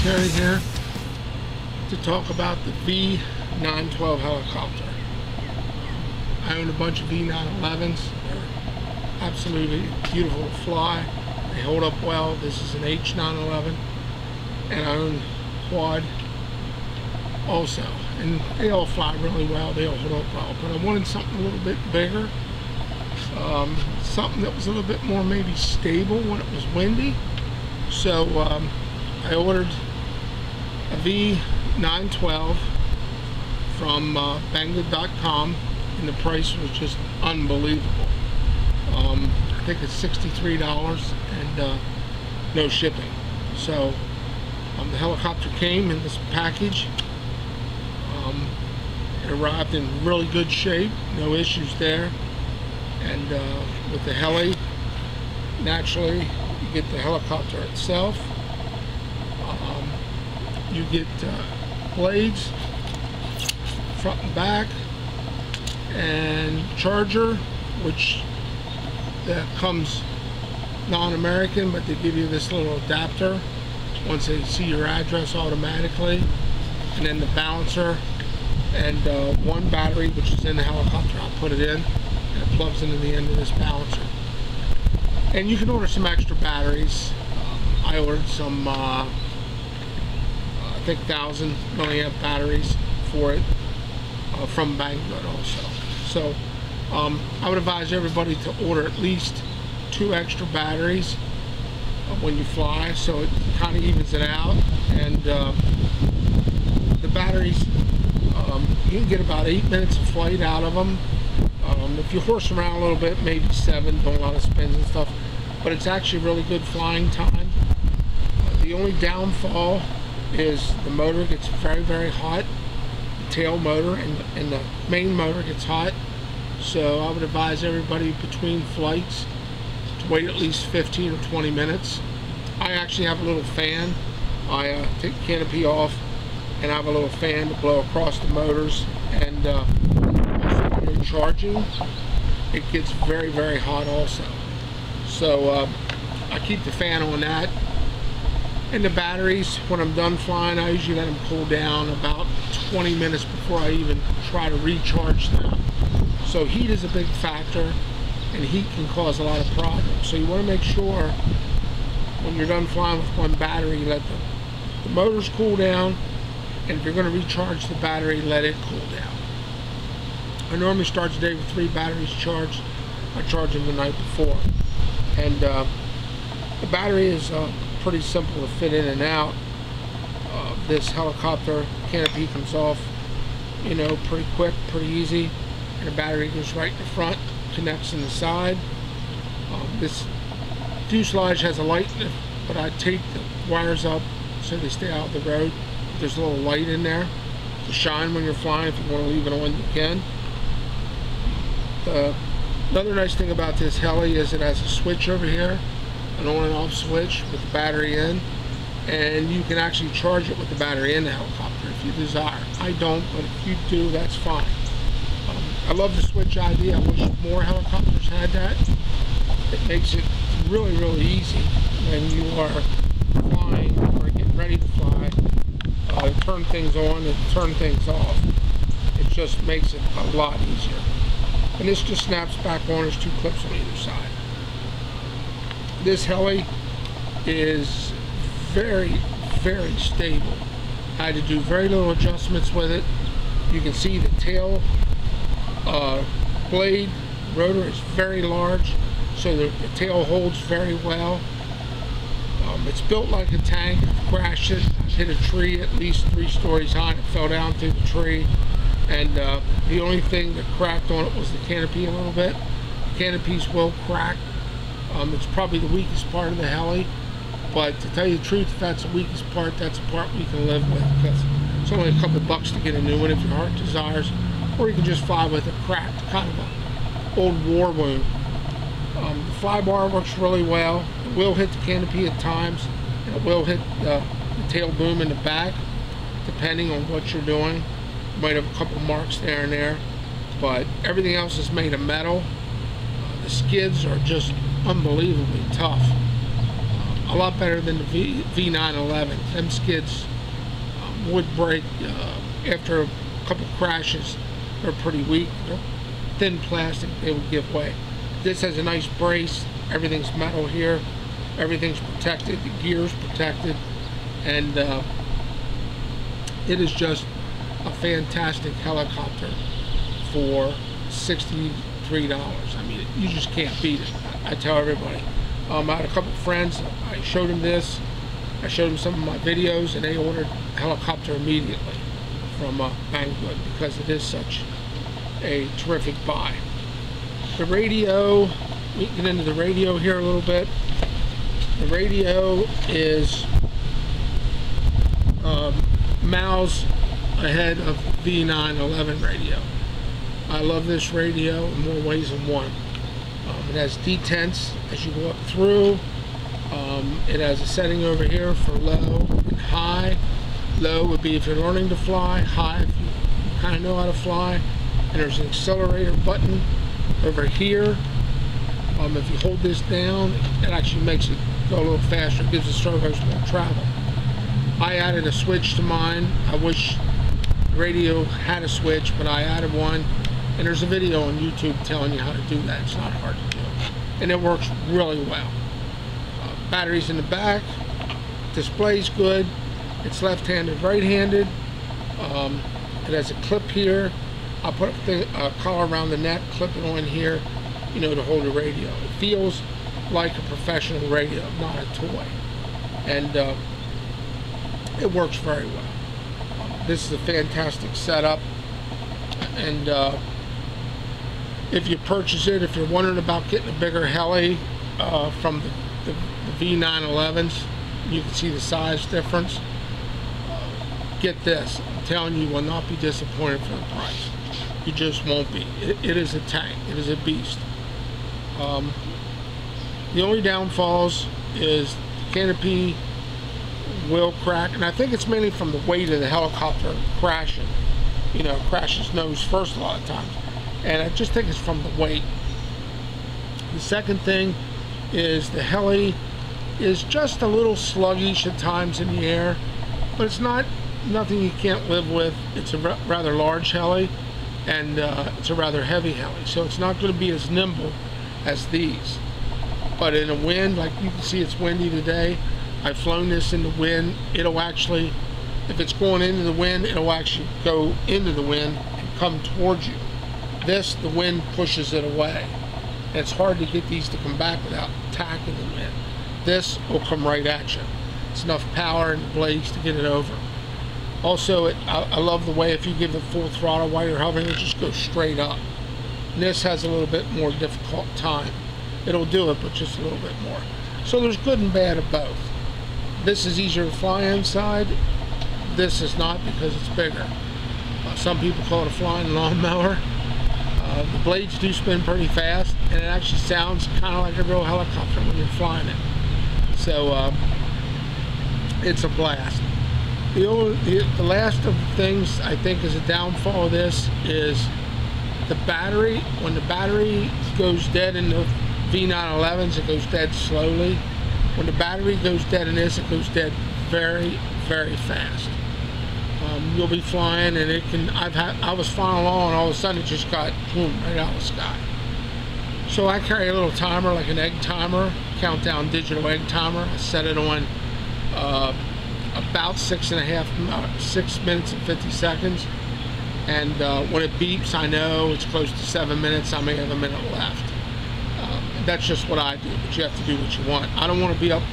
commentary here to talk about the V912 helicopter. I own a bunch of V911s. They're absolutely beautiful to fly. They hold up well. This is an H911, and I own quad also, and they all fly really well. They all hold up well, but I wanted something a little bit bigger, something that was a little bit more maybe stable when it was windy. So I ordered a V912 from Banggood.com, and the price was just unbelievable. I think it's $63 and no shipping. So the helicopter came in this package. It arrived in really good shape, no issues there. And with the heli, naturally you get the helicopter itself. You get blades front and back, and charger, which that comes non-American, but they give you this little adapter once they see your address automatically, and then the balancer, and one battery which is in the helicopter. I'll put it in, and it plugs into the end of this balancer. And you can order some extra batteries. I ordered some I think 1,000 milliamp batteries for it from Banggood also. So I would advise everybody to order at least 2 extra batteries when you fly, so it kind of evens it out. And the batteries, you can get about 8 minutes of flight out of them. If you horse around a little bit, maybe 7, doing a lot of spins and stuff, but it's actually really good flying time. The only downfall is the motor gets very, very hot. The tail motor and the main motor gets hot. So I would advise everybody between flights to wait at least 15 or 20 minutes. I actually have a little fan. I take the canopy off, and I have a little fan to blow across the motors. And also when you're charging, it gets very, very hot also. So I keep the fan on that. And the batteries, when I'm done flying, I usually let them cool down about 20 minutes before I even try to recharge them. So heat is a big factor, and heat can cause a lot of problems. So you want to make sure when you're done flying with one battery, you let the motors cool down, and if you're going to recharge the battery, let it cool down. I normally start the day with 3 batteries charged. I charge them the night before. And the battery is pretty simple to fit in and out. This helicopter canopy comes off, you know, pretty quick, pretty easy, and the battery goes right in the front, connects in the side. This fuselage has a light in it, but I take the wires up so they stay out of the road. There's a little light in there to shine when you're flying. If you want to leave it on, you can. Another nice thing about this heli is it has a switch over here, an on and off switch with the battery in, and you can actually charge it with the battery in the helicopter if you desire. I don't, but if you do, that's fine. I love the switch idea. I wish more helicopters had that. It makes it really, really easy when you are flying or getting ready to fly. Turn things on and turn things off. It just makes it a lot easier. And this just snaps back on. There's 2 clips on either side. This heli is very, very stable. I had to do very little adjustments with it. You can see the tail blade rotor is very large, so the tail holds very well. It's built like a tank. I crashed it, hit a tree at least 3 stories high, and it fell down through the tree. And the only thing that cracked on it was the canopy a little bit. The canopies will crack. It's probably the weakest part of the heli, but to tell you the truth, if that's the weakest part, that's a part we can live with, because it's only a couple bucks to get a new one if your heart desires, or you can just fly with a cracked, kind of an old war wound. The fly bar works really well. It will hit the canopy at times, and it will hit the tail boom in the back, depending on what you're doing. You might have a couple marks there and there, but everything else is made of metal. The skids are just unbelievably tough. a lot better than the V911. Them skids would break after a couple crashes. They're pretty weak. They're thin plastic. They would give way. This has a nice brace. Everything's metal here. Everything's protected. The gear's protected, and it is just a fantastic helicopter for $63. I mean, you just can't beat it. I tell everybody. I had a couple friends. I showed them this. I showed them some of my videos, and they ordered a helicopter immediately from Banggood because it is such a terrific buy. The radio, we can get into the radio here a little bit. The radio is miles ahead of V911 radio. I love this radio in more ways than one. It has detents as you go up through. It has a setting over here for low and high. Low would be if you're learning to fly. High if you kind of know how to fly. And there's an accelerator button over here. If you hold this down, it actually makes it go a little faster. It gives the servos more travel. I added a switch to mine. I wish the radio had a switch, but I added one. And there's a video on YouTube telling you how to do that. It's not hard to do. And it works really well. Batteries in the back. Display's good. It's left-handed, right-handed. It has a clip here. I'll put a collar around the neck, clip it on here, you know, to hold the radio. It feels like a professional radio, not a toy. And it works very well. This is a fantastic setup. And if you purchase it, if you're wondering about getting a bigger heli from the V911s, you can see the size difference. Get this. I'm telling you, you will not be disappointed for the price. You just won't be. It is a tank. It is a beast. The only downfalls is the canopy will crack, and I think it's mainly from the weight of the helicopter crashing. You know, it crashes nose first a lot of times, and I just think it's from the weight. The second thing is the heli is just a little sluggish at times in the air, but it's nothing you can't live with. It's a rather large heli, and it's a rather heavy heli, so it's not going to be as nimble as these. But in a wind, like you can see, it's windy today. I've flown this in the wind. It'll actually, if it's going into the wind, it'll actually go into the wind and come towards you. This, the wind pushes it away. And it's hard to get these to come back without attacking the wind. This will come right at you. It's enough power in the blades to get it over. Also, I love the way if you give it full throttle while you're hovering, it just goes straight up. And this has a little bit more difficult time. It'll do it, but just a little bit more. So there's good and bad of both. This is easier to fly inside. This is not, because it's bigger. Some people call it a flying lawnmower. The blades do spin pretty fast, and it actually sounds kind of like a real helicopter when you're flying it. So it's a blast. The last of the things I think is a downfall of this is the battery. When the battery goes dead in the V911s, it goes dead slowly. When the battery goes dead in this, it goes dead very, very fast. You'll be flying, and it can. I was flying along, and all of a sudden it just got boom right out of the sky. So I carry a little timer, like an egg timer, countdown digital egg timer. I set it on about 6 minutes and 50 seconds. And when it beeps, I know it's close to 7 minutes. I may have a minute left. That's just what I do, but you have to do what you want. I don't want to be up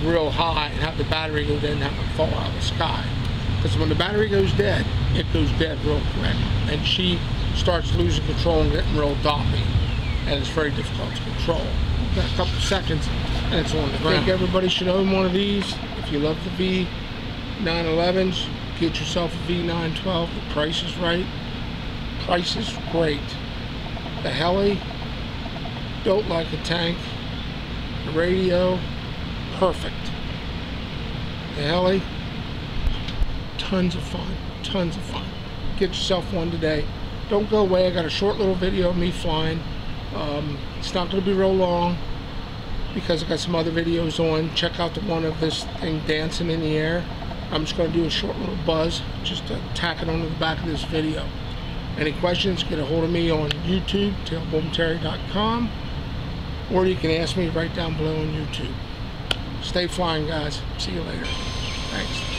real high and have the battery go dead and have it fall out of the sky. Because when the battery goes dead, it goes dead real quick. And she starts losing control and getting real doppy. And it's very difficult to control. Got a couple seconds and it's on the ground. I think everybody should own one of these. If you love the V911s, get yourself a V912. The price is right. Price is great. The heli, built like a tank. The radio, perfect. The heli, tons of fun. Tons of fun. Get yourself one today. Don't go away. I got a short little video of me flying. It's not going to be real long. because I got some other videos on. Check out the one of this thing dancing in the air. I'm just going to do a short little buzz just to tack it onto the back of this video. Any questions, get a hold of me on YouTube, tailboneterry.com, or you can ask me right down below on YouTube. Stay flying, guys. See you later. Thanks.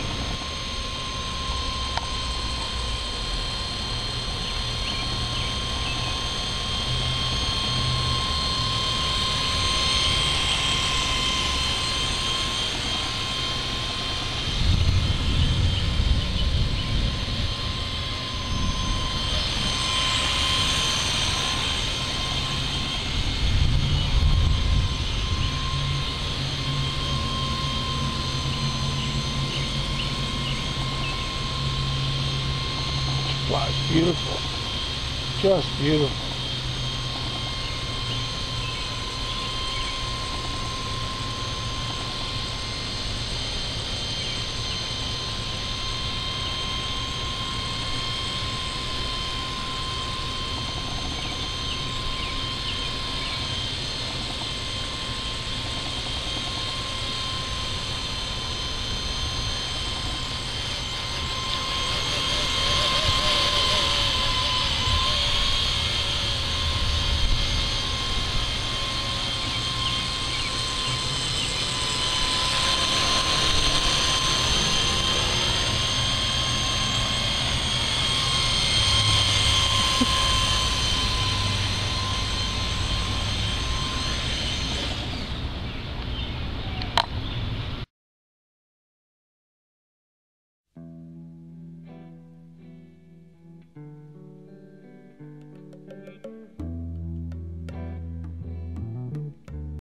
Wow, it's beautiful. Just beautiful.